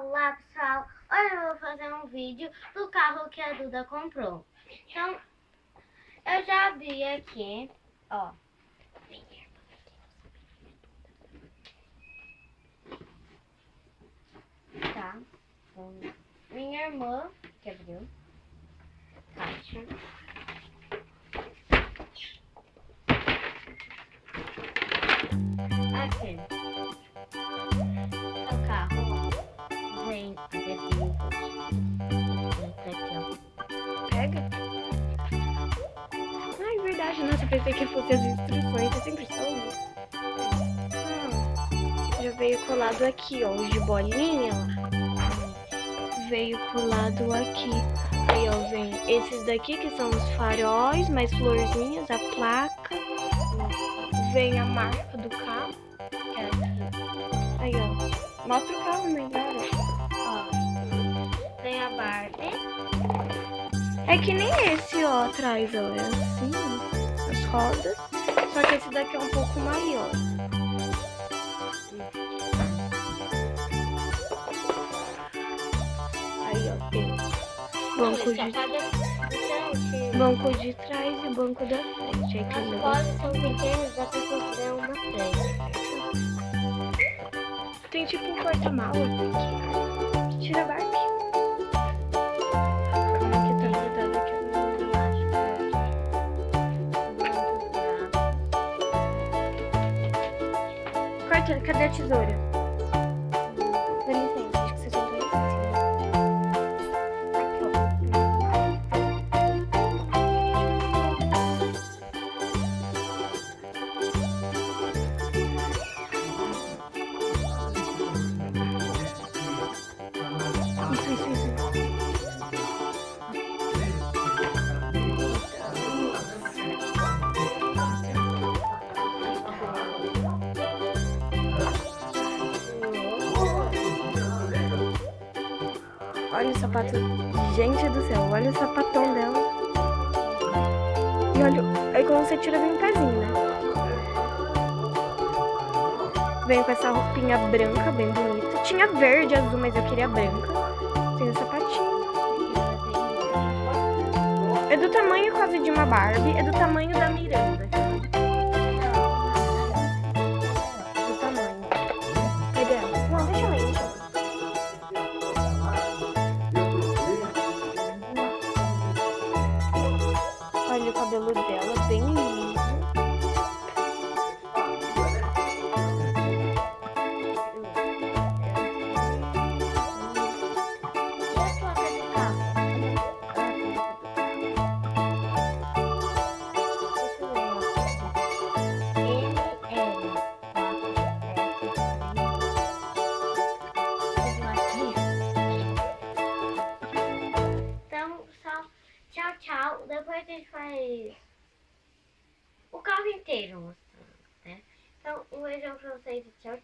Olá pessoal, hoje eu vou fazer um vídeo do carro que a Duda comprou. Então, eu já abri aqui, ó. Tá, minha irmã que abriu. Caixa. Aqui. O carro vem adesivo. Pega? Ah, é verdade. Nossa, eu pensei que fosse as instruções. É sempre são. Já veio colado aqui, ó. Os de bolinha, ó. Veio colado aqui. Aí, ó, vem esses daqui que são os faróis, mais florzinhas, a placa. Vem a marca do carro. Que é aqui. Aí, ó. Mostra o carro melhor, Ó. Vem a Barbie. É que nem esse, ó, atrás, ó. É assim, ó, as rodas. Só que esse daqui é um pouco maior. Aí, ó, tem banco de trás e banco da frente. Aqui as rodas são pequenas, dá pra fazer uma frente. tem tipo um porta-malas aqui. Tira a Barbie. Calma que tá grudado aqui. Corta, cadê a tesoura? Dá licença, acho que você sentou aí em cima. Isso. Olha o sapato. Gente do céu, olha o sapatão dela. E olha, aí quando você tira vem um pezinho, né? Vem com essa roupinha branca, bem bonita. Tinha verde, azul, mas eu queria branca. Tem o sapatinho. É do tamanho quase de uma Barbie. É do tamanho da Miranda. Do tamanho. Cadê ela? Não, deixa eu ler, Olha o cabelo dela, bem liso. Tchau. Depois a gente faz o carro inteiro mostrando, né? Então, um beijão pra vocês e tchau.